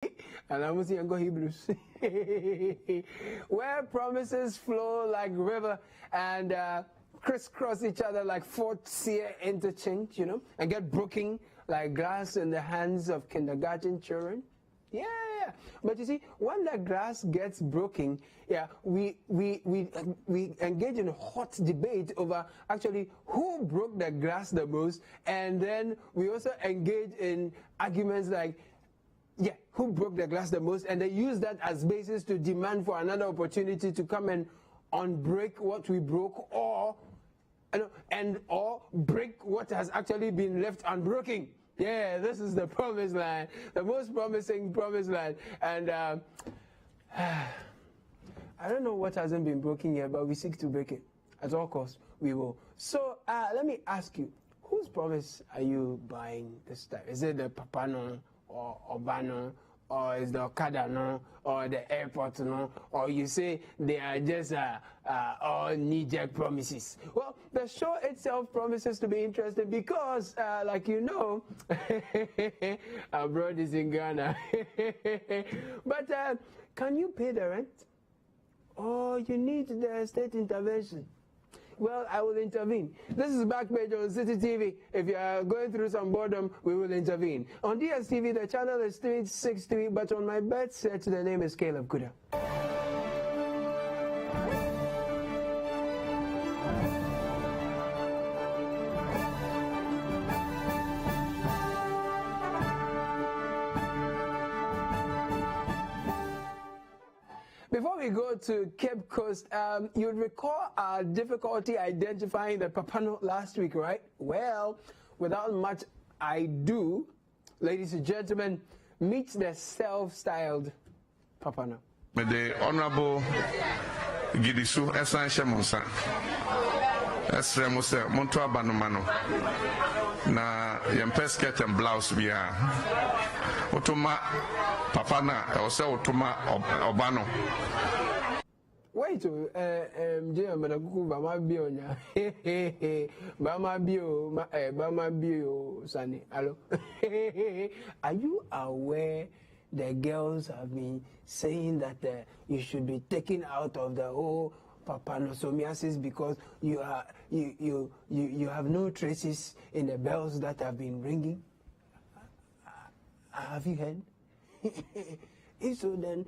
And I'm going to go Hebrews. Where promises flow like river and crisscross each other like Fort Sear interchange, and get broken like glass in the hands of kindergarten children. Yeah. But you see, when the glass gets broken, we engage in hot debate over actually who broke the glass the most, and then we also engage in arguments like, who broke the glass the most, and they use that as basis to demand for another opportunity to come and unbreak what we broke, or break what has actually been left unbroken. Yeah, this is the promised land, the most promising promised land. And I don't know what hasn't been broken yet, but we seek to break it. At all costs, we will. So let me ask you, whose promise are you buying this time? Is it the Papano or Obano, or is the Okada no, or the airport no, or you say they are just all knee-jerk promises? Well, the show itself promises to be interesting because, like you know, abroad is in Ghana. But can you pay the rent? Or you need the state intervention? Well, I will intervene. This is Backpage on Citi TV. If you are going through some boredom, we will intervene. On DSTV, the channel is 363, but on my bed set, the name is Caleb Kudah. Before we go to Cape Coast, you'd recall our difficulty identifying the Papano last week, right? Well, without much ado, ladies and gentlemen, meet the self-styled Papano. The Honorable Gidisu Esan Shemonsa Esremose Montua Banumano na Yempesket and blouse bia Otoma Papana or so Otoma Obano. Wait, Bama Bio, Sunny. Hello. Are you aware the girls have been saying that you should be taken out of the whole papanosomiasis because you have no traces in the bells that have been ringing? Have you heard? If so, then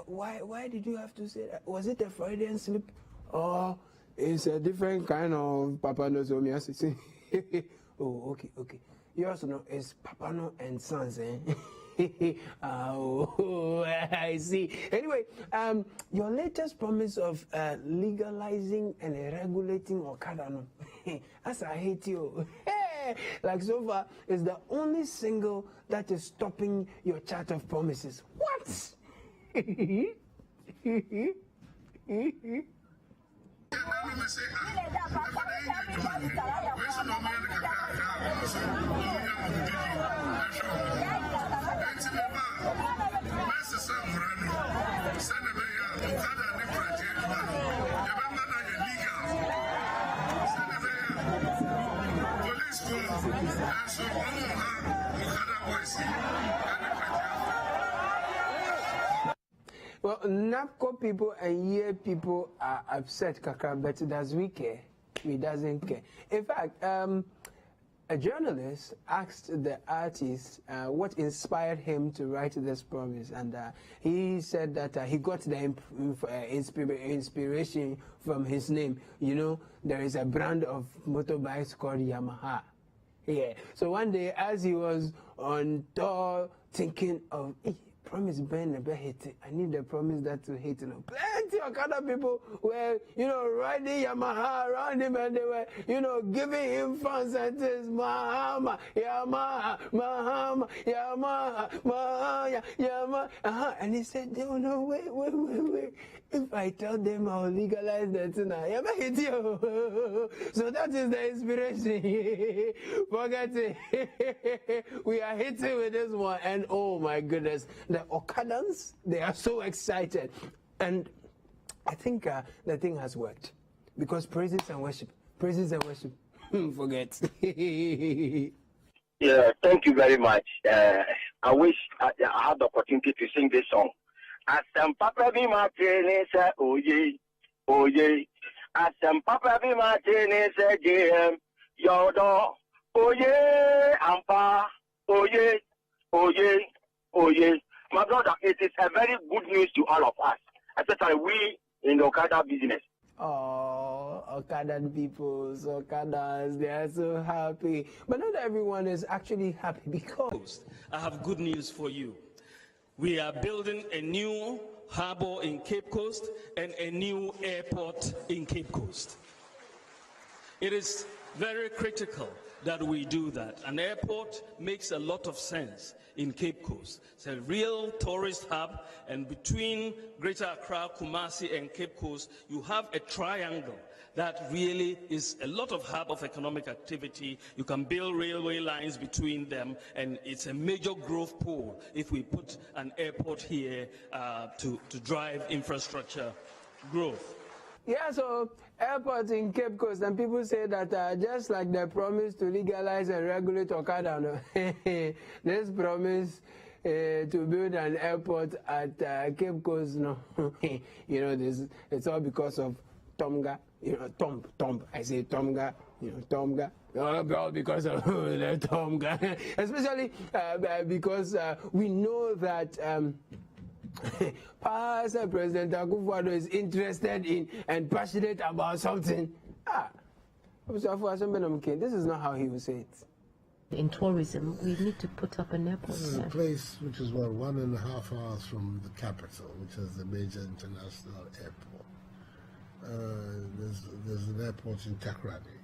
why did you have to say that? Was it a Freudian slip, or it's a different kind of papanosomiasis? Oh, okay. You also know it's Papano and Sons, eh? Oh, I see. Anyway, your latest promise of legalizing and regulating Okada, no? As I hate you. Like so far, is the only single that is stopping your chart of promises. What? Well, NAPCO people and YEA people are upset, Kaka, but does we care? He doesn't care. In fact, a journalist asked the artist what inspired him to write this promise, and he said that he got the inspiration from his name. You know, there is a brand of motorbikes called Yamaha. Yeah. So one day, as he was on tour, thinking of, promise Ben never hit it. I need the promise that to hit it. Plenty of other people were, riding Yamaha around him, and they were, giving him fans and says, Mahama, Yamaha, Mahama, Yamaha, Mahama, Yamaha. And he said, no, wait. If I tell them I'll legalize that tonight, I might hit you. So that is the inspiration. Forget it. We are hitting with this one, and oh my goodness, the Okadans, they are so excited. And I think the thing has worked, because praises and worship, forget. Yeah, thank you very much. I wish I had the opportunity to sing this song. Asam papa bi ma tene se oye, oye. Asam papa bi ma tene se JM, yodo, oye, ampa, oye, oye, oye. My brother, it is a very good news to all of us, especially we in the Okada business. Oh, Okada people, Okadas, they are so happy. But not everyone is actually happy because I have good news for you. We are building a new harbor in Cape Coast and a new airport in Cape Coast. It is very critical that we do that. An airport makes a lot of sense in Cape Coast. It's a real tourist hub, and between Greater Accra, Kumasi, and Cape Coast, you have a triangle that really is a lot of hub of economic activity. You can build railway lines between them, and it's a major growth pool if we put an airport here to drive infrastructure growth. yeah, so airports in Cape Coast, and people say that just like the promise to legalize and regulate Okada, no? This promise to build an airport at Cape Coast, no? You know, it's all because of Tomga, you know, Tom. I say Tomga, you know, Tomga. All because of the Tomga, especially because we know that. President Akufo-Addo is interested in and passionate about something. This is not how he will say it. In tourism, we need to put up an airport. This is a place which is 1.5 hours from the capital, which is the major international airport. There's an airport in Takrady.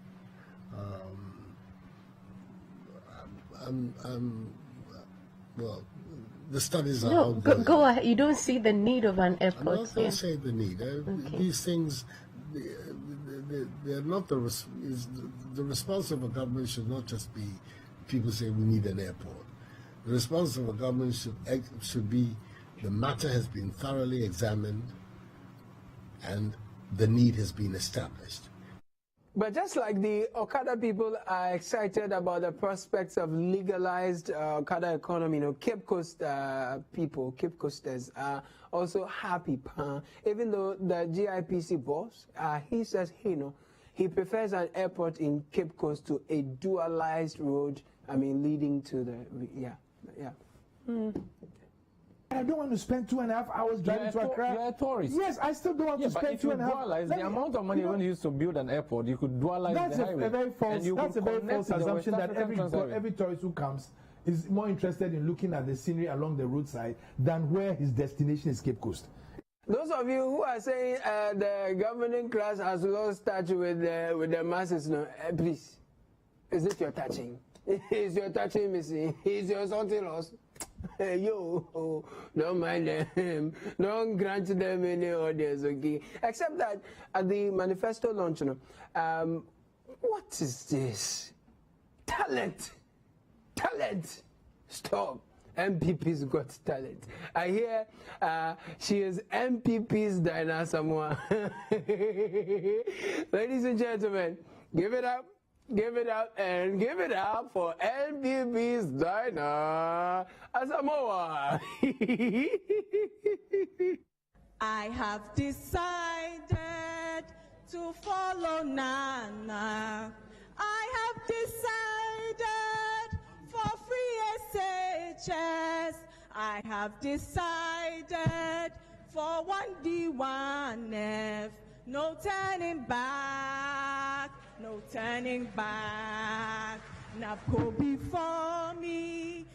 Well, the studies are ongoing. Go ahead. You don't see the need of an airport. I'm not going to say the need. Okay. These things, they're not the response of a government should not just be people say we need an airport. The response of a government should be the matter has been thoroughly examined and the need has been established. But just like the Okada people are excited about the prospects of legalized Okada economy, you know, Cape Coast people, Cape Coasters are also happy. Even though the GIPC boss, he says, he prefers an airport in Cape Coast to a dualized road, leading to the, I don't want to spend 2.5 hours driving to Accra. You're a tourist. Yes, I still don't want to spend 2.5 hours. The amount of money you're going to use to build an airport, you could dualize the highway. That's a very false assumption that every tourist who comes is more interested in looking at the scenery along the roadside than where his destination is Cape Coast. Those of you who are saying the governing class has lost touch with the masses, please, is it your touching? Is your touching missing? Is your something lost? Yo, don't mind them. Don't grant them any audience, okay? Except that at the manifesto launch, what is this? Talent. Stop. MPP's got talent. I hear she is MPP's Dinah Samoa. Ladies and gentlemen, give it up. Give it up and give it up for MPP's Dinah Asamoah. I have decided to follow Nana. I have decided for free SHS. I have decided for 1D, 1F. No turning back. No turning back. NAPCO before me.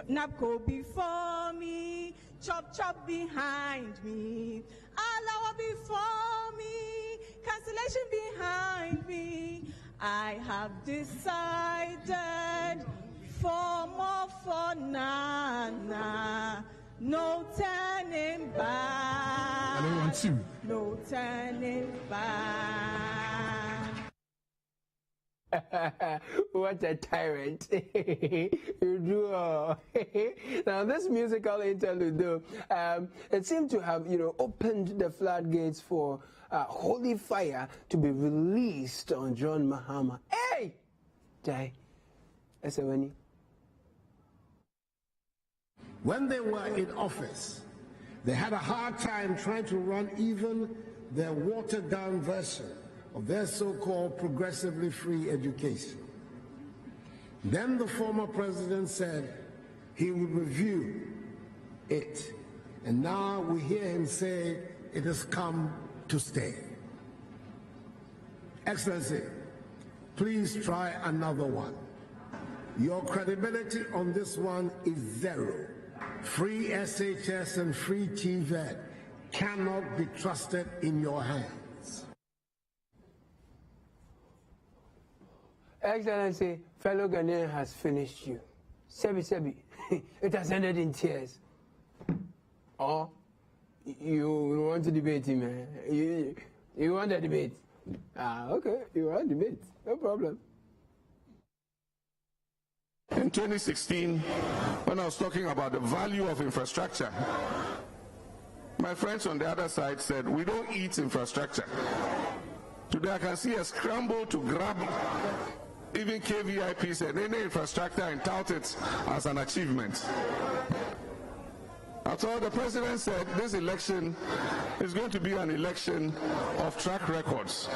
NAPCO before me. Chop behind me. Alawa before me. Cancellation behind me. I have decided for more for Nana. No turning back. I don't want to. No turning back. What a tyrant. You do. Now this musical interlude though, it seemed to have, opened the floodgates for holy fire to be released on John Mahama. Hey! Jai. Esewani. When they were in office, they had a hard time trying to run even their watered-down version of their so-called progressively free education. Then the former president said he would review it, and now we hear him say it has come to stay. Excellency, please try another one. Your credibility on this one is zero. Free SHS and free TVET cannot be trusted in your hands. Excellency, fellow Ghanaian has finished you. Sebi, it has ended in tears. Or you want to debate him, man? You want a debate? Okay, you want a debate, no problem. In 2016, when I was talking about the value of infrastructure, my friends on the other side said, we don't eat infrastructure. Today I can see a scramble to grab even KVIPs and any infrastructure and tout it as an achievement. After all, the president said this election is going to be an election of track records.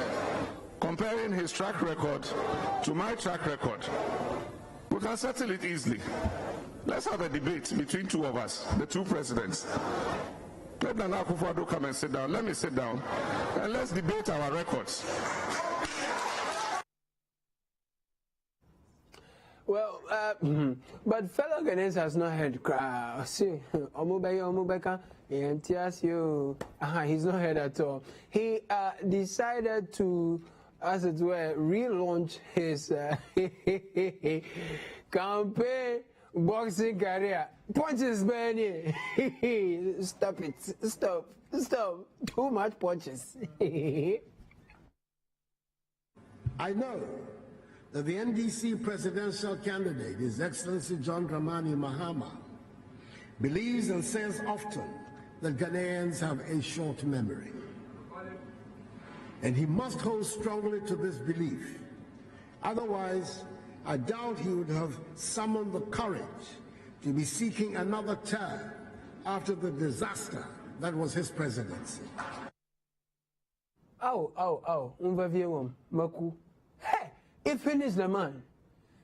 Comparing his track record to my track record, we can settle it easily. Let's have a debate between two of us, the two presidents. Let Nana Akufo-Addo come and sit down. Let me sit down, and let's debate our records. Well, but fellow Ghanaians has not heard see, he's not heard at all. He decided to, as it were, relaunch his campaign boxing career. Punches, man. Stop it. Stop. Too much punches. I know that the NDC presidential candidate, His Excellency John Dramani Mahama, believes and says often that Ghanaians have a short memory. And he must hold strongly to this belief. Otherwise, I doubt he would have summoned the courage to be seeking another term after the disaster that was his presidency. Hey, he finished the man.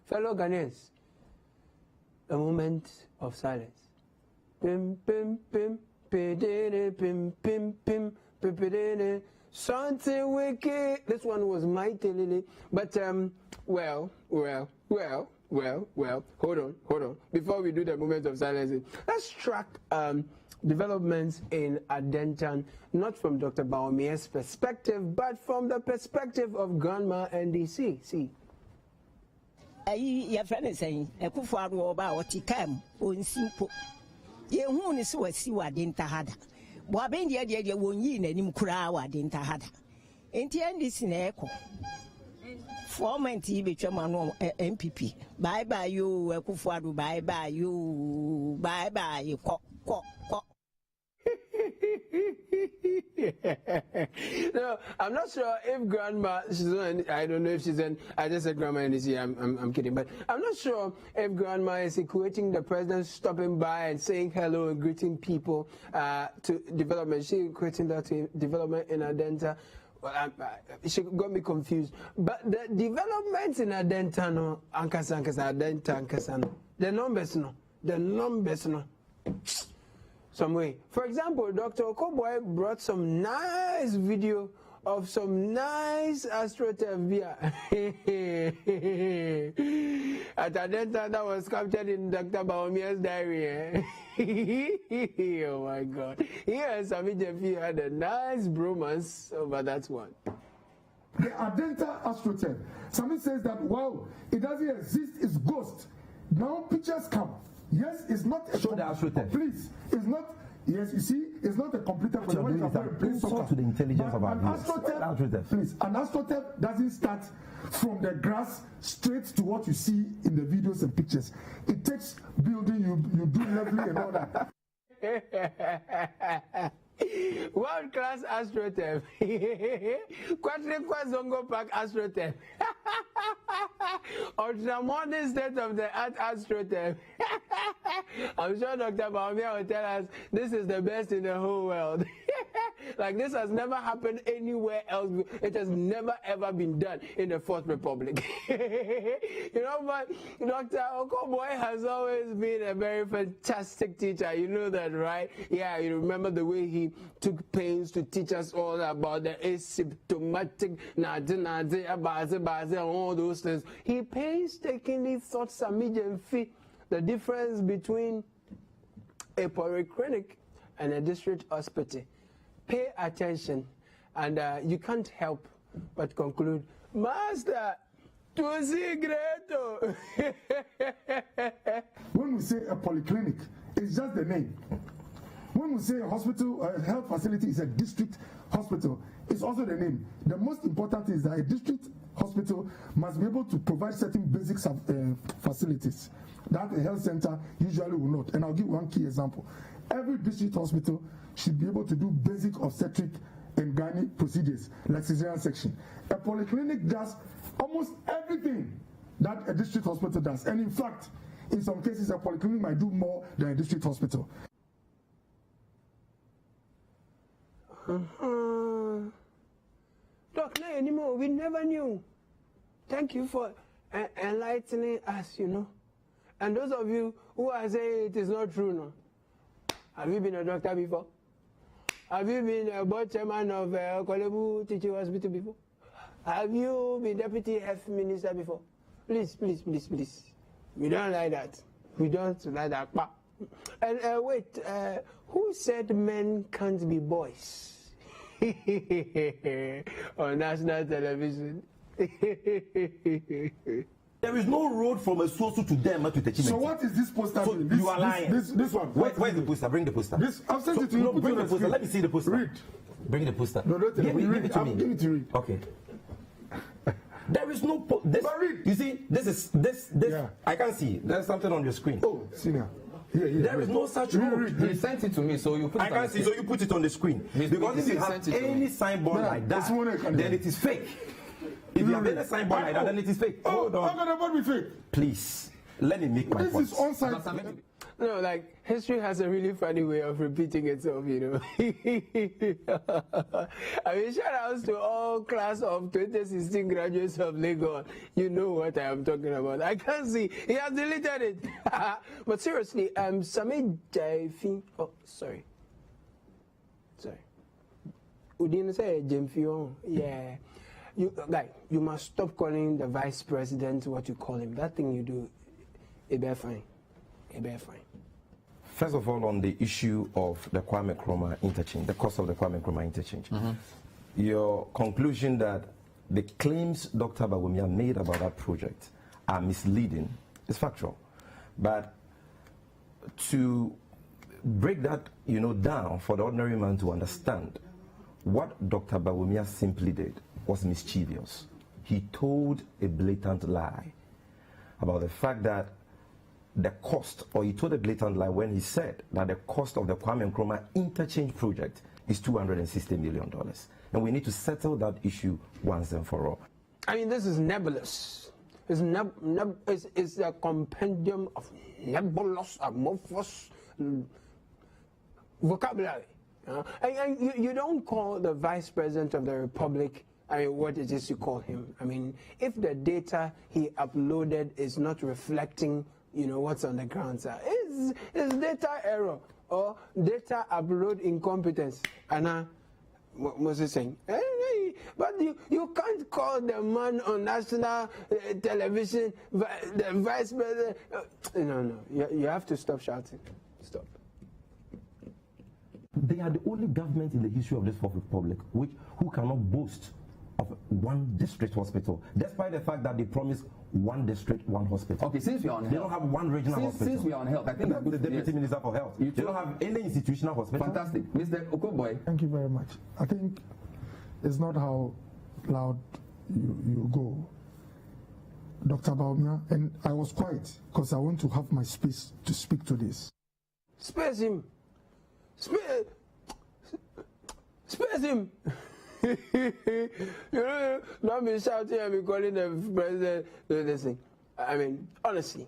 Fellow Ghanaians, a moment of silence. Pim, pim, pim, pim, pim, pim, pim, pim, something wicked. This one was mighty, Lily. But, well. Hold on. Before we do the moment of silence, let's track developments in Adentan, not from Dr. Baomia's perspective, but from the perspective of Grandma NDC. See. Your friend is saying, a Kufuado about what he came on simple. You won't see what didn't have. Wabendia, you won't yin and him crowd didn't have. In the end, this in echo. Former TV chairman MPP. Bye you, Kufuado, bye you, quack. No, I'm not sure if Grandma, I don't know if she's in, I just said Grandma NDC, I'm kidding, but I'm not sure if Grandma is equating the president stopping by and saying hello and greeting people to development. She's equating that to development in Adenta. Well, she got me confused. But the developments in Adenta, no, Adenta, the numbers, no. Some way. For example, Dr. Okoboy brought some nice video of some nice AstroTurf at Adenta that was captured in Dr. Baomia's diary. Oh my God. He and Sami Jefi had a nice bromance over that one. The Adenta AstroTurf. Sami says that, wow, it doesn't exist, it's ghost. Now pictures come. Yes, it's not a show the AstroTurf. Please, it's not. Yes, you see, it's not a computer. What you're doing is an insult to the intelligence of our viewers. Please, an AstroTurf doesn't start from the grass straight to what you see in the videos and pictures. It takes building, you do leveling and all that. World class AstroTurf. Quadriqua Zongo Park AstroTurf. Ultramodern state of the art AstroTurf. I'm sure Dr. Baumia will tell us this is the best in the whole world. Like this has never happened anywhere else. It has never ever been done in the Fourth Republic. You know, but Dr. Okoboy has always been a very fantastic teacher. You know that, right? Yeah, you remember the way he took pains to teach us all about the asymptomatic, all those things. He painstakingly taught Samij and Fi the difference between a polyclinic and a district hospital. Pay attention, and you can't help but conclude, Master, to see greater. When we say a polyclinic, it's just the name. When we say a hospital, a health facility is a district hospital, it's also the name. The most important is that a district hospital must be able to provide certain basic facilities that a health center usually will not. And I'll give one key example. Every district hospital should be able to do basic obstetric and gynae procedures, like cesarean section. A polyclinic does almost everything that a district hospital does. And in fact, in some cases, a polyclinic might do more than a district hospital. Doc, no anymore. We never knew. Thank you for enlightening us, you know. And those of you who are saying it is not true, no. Have you been a doctor before? Have you been a board chairman of Caleb Teaching Hospital before? Have you been deputy health minister before? Please, please, please, please. We don't like that. We don't like that. And wait, who said men can't be boys? On national television. There is no road from a source to them to the So what is this poster? So you are lying. This one. Where's the poster? Bring the poster. I've sent it to you. No, bring the poster. Let me see the poster. Read. Bring the poster. No, don't tell me. Give it to me. Give it to read. Okay. There is no read. You see, this. Yeah. I can't see. There's something on your screen. Oh, senior. There is no such road. He sent it to me, so you put it on the screen. So you put it on the screen. Because if you have any signboard like that, then it is fake. If you have any signboard like that, then it is fake. Hold on. How can the board be fake? Please, let me make my point. This is on-site. No, like, history has a really funny way of repeating itself, you know. I mean, shout outs to all class of 2016 graduates of Lagos. You know what I am talking about. I can't see. He has deleted it. But seriously, Samij Jaifi. Oh, sorry. We didn't say Jemfio. Yeah. You must stop calling the vice president what you call him. That thing you do, it be fine. First of all, on the issue of the Kwame Nkrumah interchange, the cost of the Kwame Nkrumah interchange, your conclusion that the claims Dr. Bawumia made about that project are misleading is factual. But to break that, down for the ordinary man to understand, what Dr. Bawumia simply did was mischievous. He told a blatant lie about the fact that the cost, or he told a blatant lie when he said that the cost of the Kwame Nkrumah interchange project is $260 million. And we need to settle that issue once and for all. I mean, this is nebulous. It's a compendium of nebulous, amorphous vocabulary. And you don't call the Vice President of the Republic, I mean, what it is you call him. I mean, if the data he uploaded is not reflecting, what's on the ground, sir, it's data error or data upload incompetence. And what was he saying? But you can't call the man on national television the Vice President. No. You have to stop shouting. Stop. They are the only government in the history of this Fourth Republic who cannot boast of one district hospital, despite the fact that they promised one district, one hospital. Okay, since we are on health, they don't have one regional hospital. Since we are on health, I think that's the Deputy Minister for Health. They don't have any institutional hospital. Fantastic. Mr. Okoboy. Thank you very much. I think it's not how loud you go, Dr. Bawumia, and I was quiet because I want to have my space to speak to this. Space him. Space him. You know, not be shouting and be calling the president. Listen, I mean, honestly,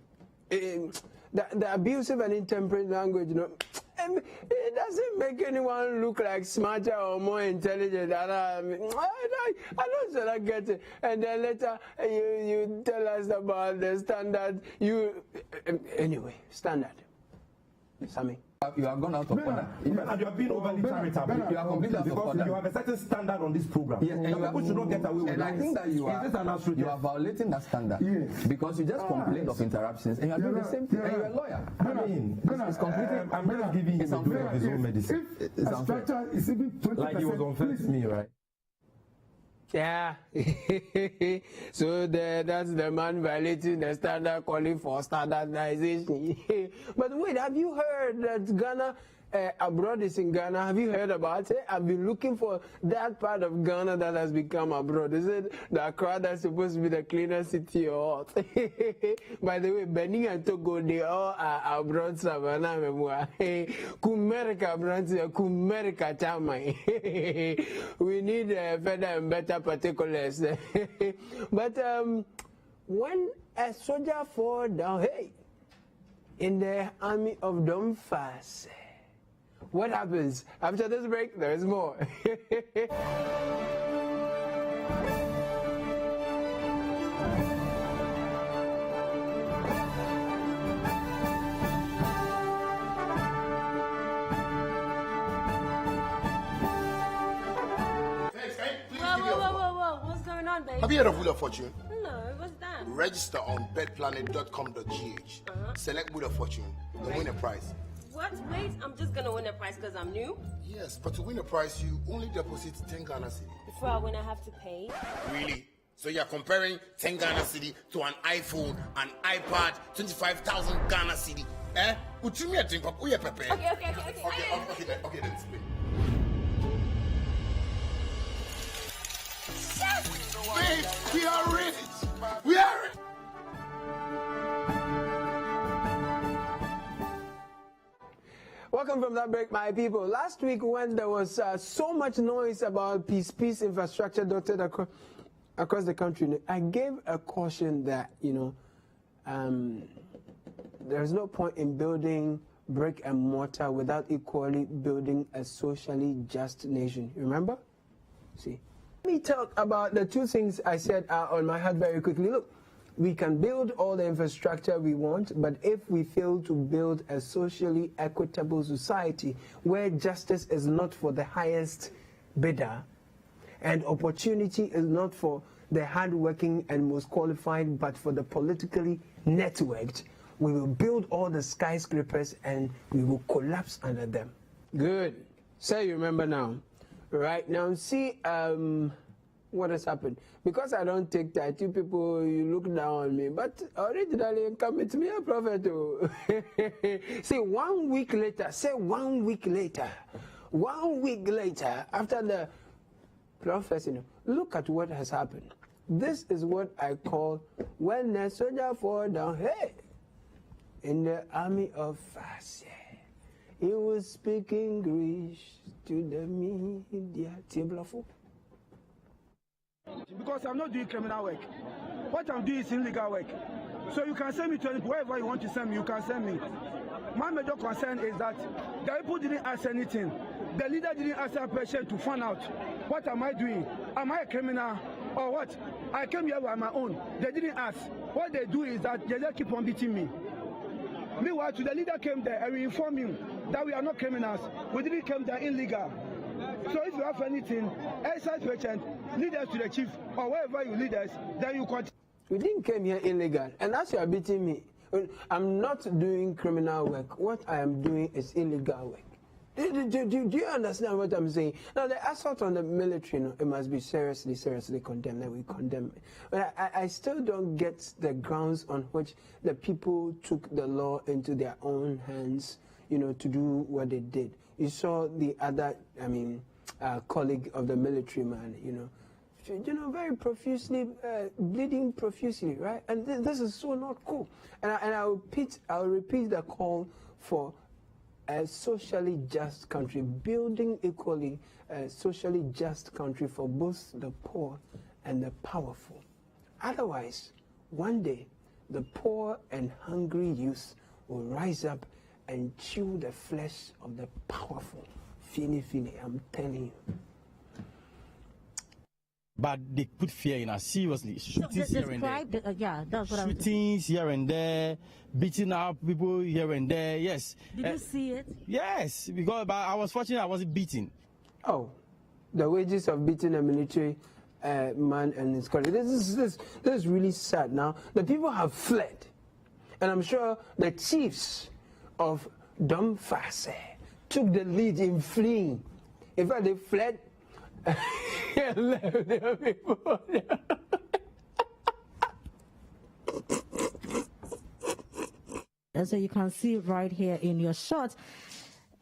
the abusive and intemperate language, you know, it doesn't make anyone look like smarter or more intelligent. I don't get it. And then later you tell us about the standard. Anyway, standard. Sammy. You have gone out of order. You have been overly charitable. You are completely out of order. You have a certain standard on this program. Yes, and people should not get away with that. And I think that you are violating that standard. Yes. Because you just complained of interruptions and you are doing the same thing. And you are a lawyer. I mean, it's completely. I'm just giving him a bit of his own medicine. It's unfair. Is even 20%. Like he was unfair to me, right? Yeah. So that's the man violating the standard, calling for standardization. But wait, have you heard that Ghana, abroad is in Ghana? Have you heard about it? I've been looking for that part of Ghana that has become abroad. Is it the Accra that's supposed to be the cleanest city or what? By the way, Benin and Togo, they all are abroad. Savannah, Kumerika Brantia, Kumerika Chamai. We need further and better particulars. But when a soldier fall down, hey, in the army of Domfas, what happens? After this break, there is more. Whoa, what's going on, baby? Have you heard of Wheel of Fortune? No, what's that? Register on betplanet.com.gh. Select Wheel of Fortune and win a prize. What? Wait, I'm just gonna win a prize because I'm new? Yes, but to win a prize, you only deposit 10 Ghana cedi. Before I win, I have to pay? Really? So you're comparing 10 Ghana cedi to an iPhone, an iPad, 25,000 Ghana cedi? Eh? Would you me a drink of Uye Pepe? Okay, then split. Wait, we are ready. We are ready. Welcome from that break, my people. Last week, when there was so much noise about peace infrastructure dotted across the country, I gave a caution that, there's no point in building brick and mortar without equally building a socially just nation. Remember? See. Let me talk about the two things I said on my heart very quickly. Look, we can build all the infrastructure we want, but if we fail to build a socially equitable society where justice is not for the highest bidder and opportunity is not for the hardworking and most qualified, but for the politically networked, we will build all the skyscrapers and we will collapse under them. Good. So you remember now. Right now, see what has happened. Because I don't take that, you people, you look down on me. But originally, come with me, a prophet. See, 1 week later, after the prophecy, look at what has happened. This is what I call when a soldier fall down, hey, in the army of Fashe. He was speaking English to the media. Because I'm not doing criminal work. What I'm doing is illegal work. So you can send me to wherever you want to send me, you can send me. My major concern is that the people didn't ask anything. The leader didn't ask a question to find out, what am I doing? Am I a criminal or what? I came here by my own. They didn't ask. What they do is that they just keep on beating me. Meanwhile, the leader came there and we informed him that we are not criminals. We didn't come there illegal. So if you have anything, exercise patient, lead us to the chief or wherever you lead us, then you continue. We didn't come here illegal, and as you are beating me, I'm not doing criminal work. What I am doing is illegal work. Do you understand what I'm saying? Now, the assault on the military, it must be seriously condemned, and we condemn it. But I still don't get the grounds on which the people took the law into their own hands, to do what they did. You saw the other, colleague of the military man, very profusely, bleeding profusely, right? And this is so not cool. And I'll repeat the call for a socially just country, building equally a socially just country for both the poor and the powerful. Otherwise, one day, the poor and hungry youth will rise up and chew the flesh of the powerful. Fini, I'm telling you. But they put fear in us, seriously. Shootings here and there. That's what Shootings here and there, beating up people here and there, yes. Did you see it? Yes, because I was fortunate I wasn't beaten. Oh, the wages of beating a military man and his colleague. This is really sad. Now, the people have fled. And I'm sure the chiefs of Domfase took the lead in fleeing. In fact, they fled and left their people. And so you can see right here in your shot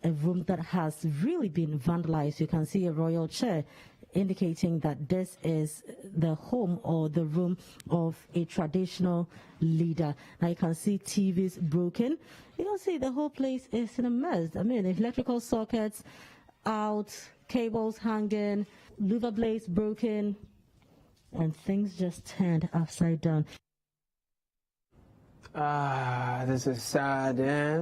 a room that has really been vandalized. You can see a royal chair indicating that this is the home or the room of a traditional leader. Now you can see TVs broken. You can see the whole place is in a mess. I mean, electrical sockets out, cables hanging, louver blades broken, and things just turned upside down. This is sad,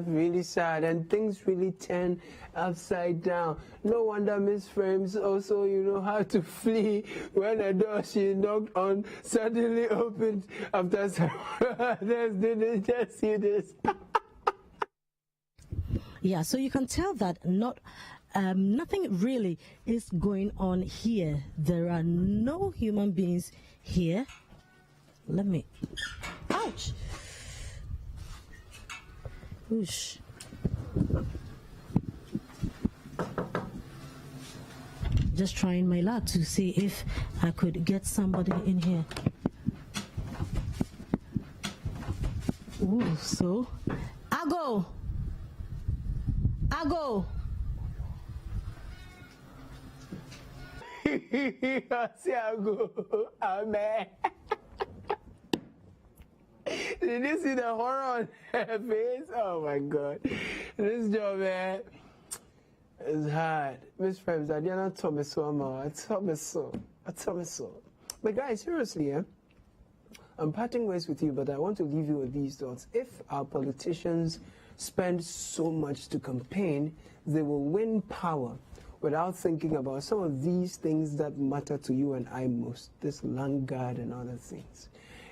really sad, and things really turn upside down. No wonder Miss Frames also, how to flee when a door she knocked on suddenly opened after some others didn't just see this. Yeah, so you can tell that nothing really is going on here. There are no human beings here. Ouch! Whoosh. Just trying my luck to see if I could get somebody in here. Ooh, so I go. Amen. Did you see the horror on her face? Oh my God. This job, man, is hard. Miss Frames, I didn't tell me so. I told me so. But guys, seriously, I'm parting ways with you, but I want to leave you with these thoughts. If our politicians spend so much to campaign, they will win power without thinking about some of these things that matter to you and I most, this land guard and other things.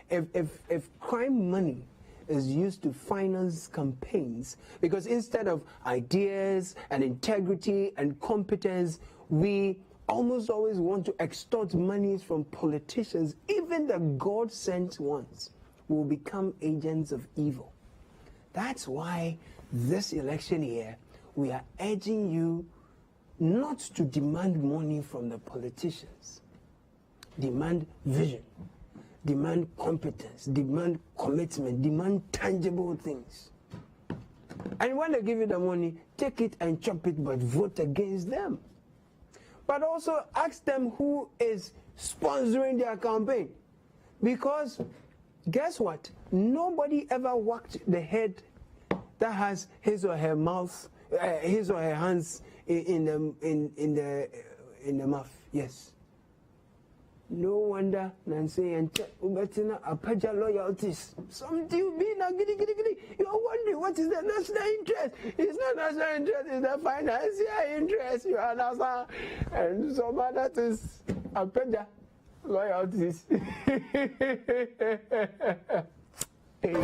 If crime money is used to finance campaigns, because instead of ideas and integrity and competence, we almost always want to extort monies from politicians, even the God-sent ones will become agents of evil. That's why this election year, we are urging you not to demand money from the politicians. Demand vision. Demand competence, demand commitment, demand tangible things. And when they give you the money, take it and chop it, but vote against them. But also ask them who is sponsoring their campaign. Because guess what? Nobody ever whacked the head that has his or her mouth, his or her hands in the mouth. Yes. No wonder Nancy and Ubetina Apaja loyalties. Something you be now giddy. You're wondering what is the national interest? It's not national interest, it's the financial interest. You understand? And some other things Apaja loyalties. Hey.